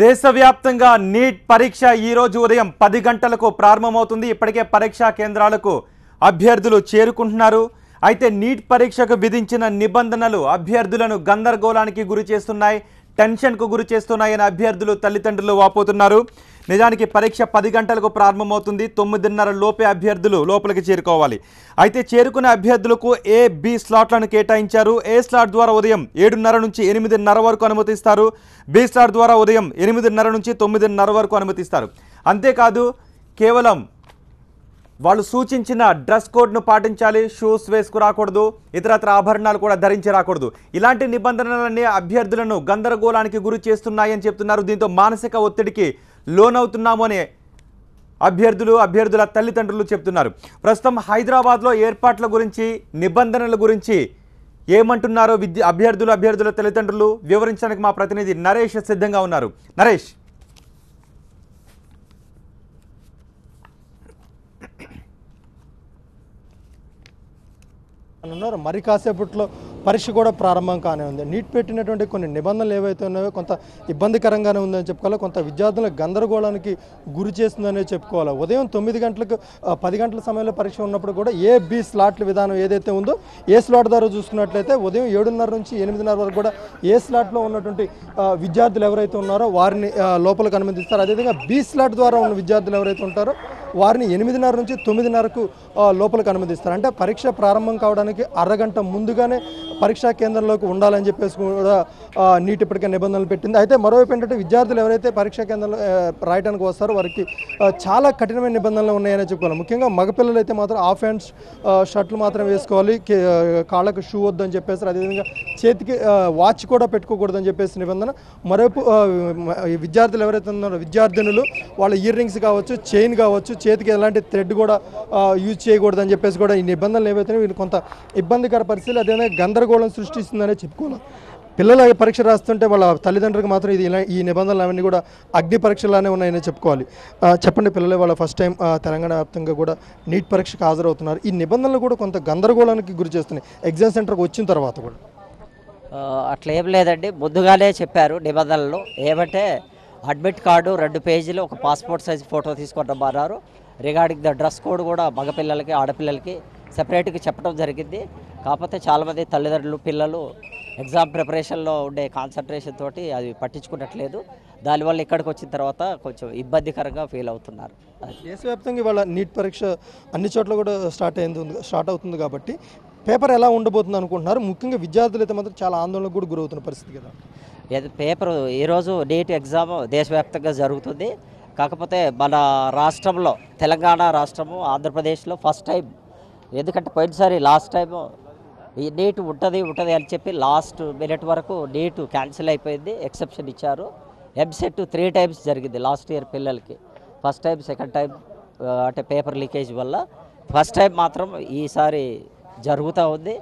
దేశవ్యాప్తంగా నీట్ పరీక్ష ఈ రోజు ఉదయం 10 గంటలకు ప్రారంభమవుతుంది. ఇప్పటికే పరీక్షా కేంద్రాలకు అభ్యర్థులు చేరుకుంటున్నారు. అయితే నీట్ పరీక్షకు విధించిన నిబంధనలు అభ్యర్థులను గందరగోళానికి గురి చేస్తున్నాయి, టెన్షన్కు గురి చేస్తున్నాయని అభ్యర్థులు తల్లిదండ్రులు వాపోతున్నారు. నిజానికి పరీక్ష 10 గంటలకు ప్రారంభమవుతుంది. 9:30 లోపే అభ్యర్థులు లోపలికి చేరుకోవాలి. అయితే చేరుకునే అభ్యర్థులకు ఏ బి స్లాట్లను కేటాయించారు. ఏ స్లాట్ ద్వారా ఉదయం 7:30 నుంచి 8:30 వరకు అనుమతిస్తారు. బి స్లాట్ ద్వారా ఉదయం 8:30 నుంచి 9:30 వరకు అనుమతిస్తారు. అంతేకాదు కేవలం వాళ్ళు సూచించిన డ్రెస్ కోడ్ను పాటించాలి, షూస్ వేసుకు రాకూడదు, ఇతరత్ర ఆభరణాలు కూడా ధరించి రాకూడదు. ఇలాంటి నిబంధనలన్నీ అభ్యర్థులను గందరగోళానికి గురి చేస్తున్నాయని చెప్తున్నారు. దీంతో మానసిక ఒత్తిడికి లోనవుతున్నాము అని అభ్యర్థుల తల్లిదండ్రులు చెప్తున్నారు. ప్రస్తుతం హైదరాబాద్లో ఏర్పాట్ల గురించి, నిబంధనల గురించి ఏమంటున్నారో అభ్యర్థుల తల్లిదండ్రులు వివరించడానికి మా ప్రతినిధి నరేష్ సిద్ధంగా ఉన్నారు. నరేష్, ఉన్నారు. మరి కాసేపట్లో పరీక్ష కూడా ప్రారంభం కానే ఉంది. నీట్ పెట్టినటువంటి కొన్ని నిబంధనలు ఏవైతే ఉన్నాయో కొంత ఇబ్బందికరంగానే ఉందని చెప్పుకోవాలి. కొంత విద్యార్థులకు గందరగోళానికి గురి చేస్తుందనే చెప్పుకోవాలి. ఉదయం 9 గంటలకు 10 గంటల సమయంలో పరీక్ష ఉన్నప్పుడు కూడా ఏ బి స్లాట్ల విధానం ఏదైతే ఉందో ఏ స్లాట్ ద్వారా చూసుకున్నట్లయితే ఉదయం 7:30 నుంచి 8:30 వరకు కూడా ఏ స్లాట్లో ఉన్నటువంటి విద్యార్థులు ఎవరైతే ఉన్నారో వారిని లోపలికి అనుమతిస్తారు. అదేవిధంగా బి స్లాట్ ద్వారా ఉన్న విద్యార్థులు ఎవరైతే ఉంటారో వారిని 8:30 నుంచి 9:30కు లోపలికి అనుమతిస్తారు. అంటే పరీక్ష ప్రారంభం కావడానికి అరగంట ముందుగానే పరీక్షా కేంద్రంలోకి ఉండాలని చెప్పేసి కూడా నీట్ ఇప్పటికే నిబంధనలు పెట్టింది. అయితే మరోవైపు ఏంటంటే విద్యార్థులు ఎవరైతే పరీక్షా కేంద్రంలో రాయడానికి వస్తారో వారికి చాలా కఠినమైన నిబంధనలు ఉన్నాయని చెప్పుకోవాలి. ముఖ్యంగా మగపిల్లలు అయితే మాత్రం హాఫ్ హ్యాండ్స్ షర్ట్లు మాత్రం వేసుకోవాలి, కాళ్ళకు షూ వద్దని చెప్పేసి, అదేవిధంగా చేతికి వాచ్ కూడా పెట్టుకోకూడదని చెప్పేసి నిబంధన. మరోవైపు విద్యార్థులు ఎవరైతే ఉన్నారో విద్యార్థినులు వాళ్ళ ఇయర్ రింగ్స్ కావచ్చు, చైన్ కావచ్చు, చేతికి ఎలాంటి థ్రెడ్ కూడా యూజ్ చేయకూడదని చెప్పేసి కూడా ఈ నిబంధనలు ఏవైతే వీళ్ళు కొంత ఇబ్బందికర పరిస్థితులు, అదేవిధంగా గందరగోళం సృష్టిస్తుందనే చెప్పుకోవాలి. పిల్లలు పరీక్ష రాస్తుంటే వాళ్ళ తల్లిదండ్రులకు మాత్రం ఈ నిబంధనలు అవన్నీ కూడా అగ్ని పరీక్షలానే ఉన్నాయని చెప్పుకోవాలి. చెప్పండి, పిల్లలు వాళ్ళ ఫస్ట్ టైం తెలంగాణ వ్యాప్తంగా కూడా నీట్ పరీక్షకు హాజరవుతున్నారు. ఈ నిబంధనలు కూడా కొంత గందరగోళానికి గురి చేస్తున్నాయి ఎగ్జామ్ సెంటర్కి వచ్చిన తర్వాత కూడా. అట్లా ఏం లేదండి, ముందుగానే చెప్పారు నిబంధనలు. ఏమంటే అడ్మిట్ కార్డు 2 పేజీలు, ఒక పాస్పోర్ట్ సైజ్ ఫోటో తీసుకొని రమ్మన్నారు. రిగార్డింగ్ ద డ్రెస్ కోడ్ కూడా మగపిల్లలకి ఆడపిల్లలకి సెపరేట్గా చెప్పడం జరిగింది. కాకపోతే చాలామంది తల్లిదండ్రులు పిల్లలు ఎగ్జామ్ ప్రిపరేషన్లో ఉండే కాన్సన్ట్రేషన్ తోటి అది పట్టించుకున్నట్లేదు. దానివల్ల ఇక్కడికి వచ్చిన తర్వాత కొంచెం ఇబ్బందికరంగా ఫీల్ అవుతున్నారు. దేశవ్యాప్తంగా ఇవాళ నీట్ పరీక్ష అన్ని చోట్ల కూడా స్టార్ట్ అవుతుంది కాబట్టి పేపర్ ఎలా ఉండబోతుంది అనుకుంటున్నారు? ముఖ్యంగా విద్యార్థులు అయితే మాత్రం చాలా ఆందోళనకు కూడా గురవుతున్న పరిస్థితి కదా. పేపర్ ఈరోజు నీట్ ఎగ్జామ్ దేశవ్యాప్తంగా జరుగుతుంది. కాకపోతే మన రాష్ట్రంలో, తెలంగాణ రాష్ట్రము, ఆంధ్రప్రదేశ్లో ఫస్ట్ టైం. ఎందుకంటే పోయినసారి లాస్ట్ టైము ఈ నీట్ ఉంటుంది అని చెప్పి లాస్ట్ మినిట్ వరకు నీట్ క్యాన్సిల్ అయిపోయింది, ఎక్సెప్షన్ ఇచ్చారు. ఎంసెట్ 3 టైమ్స్ జరిగింది లాస్ట్ ఇయర్ పిల్లలకి. ఫస్ట్ టైం, సెకండ్ టైం అంటే పేపర్ లీకేజ్ వల్ల. ఫస్ట్ టైం మాత్రం ఈసారి జరుగుతూ ఉంది.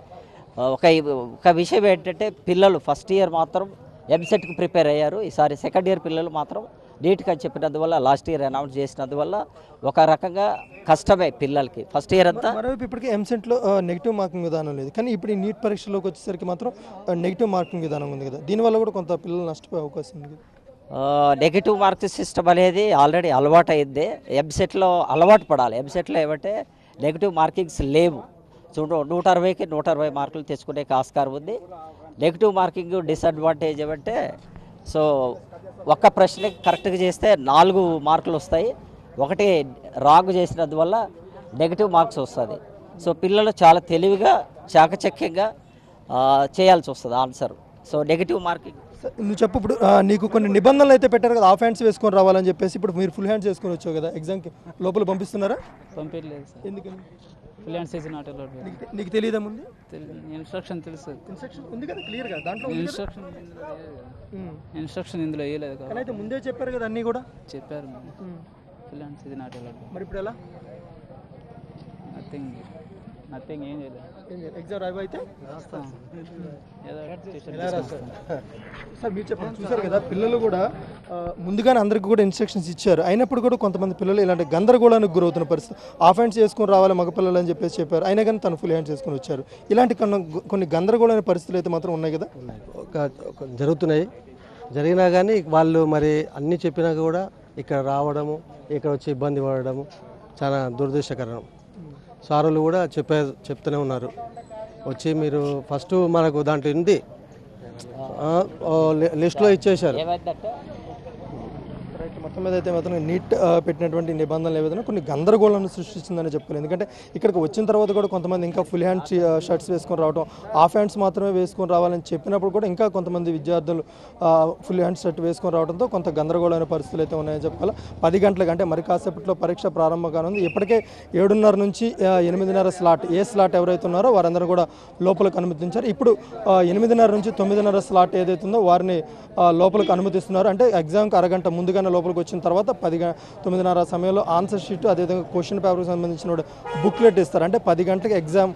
ఒక విషయం ఏంటంటే పిల్లలు ఫస్ట్ ఇయర్ మాత్రం ఎంసెట్కి ప్రిపేర్ అయ్యారు. ఈసారి సెకండ్ ఇయర్ పిల్లలు మాత్రం నీట్గా చెప్పినందువల్ల, లాస్ట్ ఇయర్ అనౌన్స్ చేసినందువల్ల ఒక రకంగా కష్టమే పిల్లలకి ఫస్ట్ ఇయర్ అంతా. మరోవైపు ఇప్పటికీ ఎంసెట్లో నెగిటివ్ మార్కింగ్ విధానం లేదు, కానీ ఇప్పుడు ఈ నీట్ పరీక్షలోకి వచ్చేసరికి మాత్రం నెగిటివ్ మార్కింగ్ విధానం ఉంది కదా. దీనివల్ల కూడా కొంత పిల్లలు నష్టపోయే అవకాశం ఉంది. నెగిటివ్ మార్క్స్ సిస్టమ్ అనేది ఆల్రెడీ అలవాటు అయింది. ఎంసెట్లో అలవాటు పడాలి. ఎంసెట్లో ఏమంటే నెగిటివ్ మార్కింగ్స్ లేవు. 160కి 160 మార్కులు తెచ్చుకునే ఆస్కారం ఉంది. నెగిటివ్ మార్కింగ్ డిసడ్వాంటేజ్ ఏమంటే, సో ఒక్క ప్రశ్న కరెక్ట్గా చేస్తే 4 మార్కులు వస్తాయి, ఒకటి రాంగ్ చేసినందువల్ల నెగిటివ్ మార్క్స్ వస్తుంది. సో పిల్లలు చాలా తెలివిగా చాకచక్యంగా చేయాల్సి వస్తుంది ఆన్సర్. So negative marking. నువ్వు చెప్పు, ఇప్పుడు నీకు కొన్ని నిబంధనలు అయితే పెట్టారు కదా, హాఫ్ హ్యాండ్స్ వేసుకొని రావాలని చెప్పేసి. ఇప్పుడు మీరు ఫుల్ హ్యాండ్స్ వేసుకొని వచ్చావు కదా, ఎగ్జామ్కి లోపల పంపిస్తున్నారా? పంపించలేదు సార్. ఎందుకని? Full hands is not allowed. నీకు తెలియదా ముందు? ఇన్స్ట్రక్షన్ తెలుసు. ఇన్స్ట్రక్షన్ ఉంది కదా, క్లియర్గా దాంట్లో ఇన్స్ట్రక్షన్ ఇందులో వేయలేదు కదా. అయితే ముందే చెప్పారు కదా అన్నీ కూడా చెప్పారు. Full hands is not allowed. మరి ఇప్పుడు ఎలా? నథింగ్ ఏం చేయలేదు. ఎగ్జామ్ రాయి అయితే ఏదో సార్ మీరు చెప్పండి. చూసారు కదా, పిల్లలు కూడా ముందుగానే అందరికీ కూడా ఇన్స్ట్రక్షన్స్ ఇచ్చారు. అయినప్పుడు కూడా కొంతమంది పిల్లలు ఇలాంటి గందరగోళానికి గురవుతున్న పరిస్థితి. హాఫ్ హ్యాండ్స్ చేసుకుని రావాలి మగపిల్లలు అని చెప్పారు. అయినా కానీ తను ఫుల్ హ్యాండ్స్ చేసుకుని వచ్చారు. ఇలాంటి కొన్ని గందరగోళమైన పరిస్థితులు అయితే మాత్రం ఉన్నాయి కదా, జరుగుతున్నాయి. జరిగినా కానీ వాళ్ళు మరి అన్నీ చెప్పినా కూడా ఇక్కడ రావడము ఇక్కడ వచ్చి ఇబ్బంది పడడము చాలా దురదృష్టకరం. సారులు కూడా చెప్తూనే ఉన్నారు, వచ్చి మీరు ఫస్ట్ మనకు దాంట్లో ఉంది లిస్టులో ఇచ్చేశారు. ఏమైందంటే మొత్తం మీద అయితే మాత్రం నీట్ పెట్టినటువంటి నిబంధనలు ఏవైనా కొన్ని గందరగోళాన్ని సృష్టించిందని చెప్పుకోలేదు. ఎందుకంటే ఇక్కడికి వచ్చిన తర్వాత కూడా కొంతమంది ఇంకా ఫుల్ హ్యాండ్ షర్ట్స్ వేసుకొని రావడం, హాఫ్ హ్యాండ్స్ మాత్రమే వేసుకొని రావాలని చెప్పినప్పుడు కూడా ఇంకా కొంతమంది విద్యార్థులు ఫుల్ హ్యాండ్ షర్ట్ వేసుకొని రావడంతో కొంత గందరగోళమైన పరిస్థితులు అయితే ఉన్నాయని చెప్పుకోవాలి. 10 గంటలకు అంటే మరి కాసేపట్లో పరీక్ష ప్రారంభం కానుంది. ఇప్పటికే 7:30 నుంచి 8:30 స్లాట్, ఏ స్లాట్ ఎవరైతే ఉన్నారో వారందరూ కూడా లోపలికి అనుమతించారు. ఇప్పుడు 8:30 నుంచి 9:30 స్లాట్ ఏదైతుందో వారిని లోపలికి అనుమతిస్తున్నారు. అంటే ఎగ్జామ్కి అరగంట ముందుగానే లోపలికి వచ్చిన తర్వాత 9:30 సమయంలో ఆన్సర్ షీట్ అదేవిధంగా క్వశ్చన్ పేపర్కి సంబంధించిన బుక్లెట్ ఇస్తారు. అంటే 10 గంటలకు ఎగ్జామ్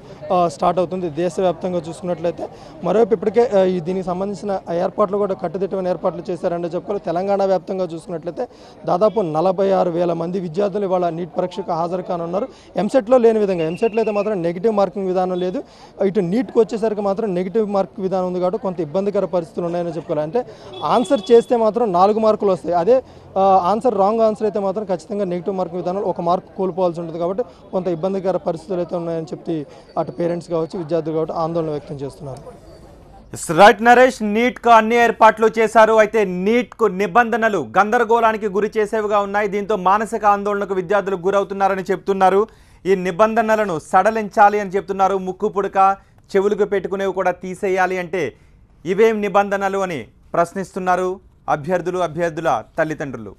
స్టార్ట్ అవుతుంది దేశవ్యాప్తంగా చూసుకున్నట్లయితే. మరోవైపు ఇప్పటికే దీనికి సంబంధించిన ఏర్పాట్లు కూడా కట్టుదిట్టమైన ఏర్పాట్లు చేశారని చెప్పుకోవాలి. తెలంగాణ వ్యాప్తంగా చూసుకున్నట్లయితే దాదాపు 46,000 మంది విద్యార్థులు ఇవాళ నీట్ పరీక్షకు హాజరు కానున్నారు. ఎంసెట్లో లేని విధంగా, ఎంసెట్లో అయితే మాత్రం నెగిటివ్ మార్కింగ్ విధానం లేదు, ఇటు నీట్కి వచ్చేసరికి మాత్రం నెగిటివ్ మార్కింగ్ విధానం ఉంది కాబట్టి కొంత ఇబ్బందికర పరిస్థితులు ఉన్నాయని చెప్పుకోవాలి. అంటే ఆన్సర్ చేస్తే మాత్రం 4 మార్కులు వస్తాయి, అదే ఆన్సర్ రాంగ్ ఆన్సర్ అయితే మాత్రం ఖచ్చితంగా నెగిటివ్ మార్కింగ్ విధానంలో 1 మార్క్ కోల్పోవాల్సి ఉంటుంది. కాబట్టి కొంత ఇబ్బందికర పరిస్థితులు అయితే ఉన్నాయని చెప్పి అటు పేరెంట్స్ కావచ్చు విద్యార్థులు కావచ్చు ఆందోళన వ్యక్తం చేస్తున్నారు. రైట్ నరేష్, నీట్కు అన్ని ఏర్పాట్లు చేశారు. అయితే నీట్కు నిబంధనలు గందరగోళానికి గురి చేసేవిగా ఉన్నాయి. దీంతో మానసిక ఆందోళనకు విద్యార్థులు గురవుతున్నారని చెప్తున్నారు. ఈ నిబంధనలను సడలించాలి అని చెప్తున్నారు. ముక్కు పుడక చెవులకు పెట్టుకునేవి కూడా తీసేయాలి అంటే ఇవేం నిబంధనలు అని ప్రశ్నిస్తున్నారు అభ్యర్థుల తల్లిదండ్రులు.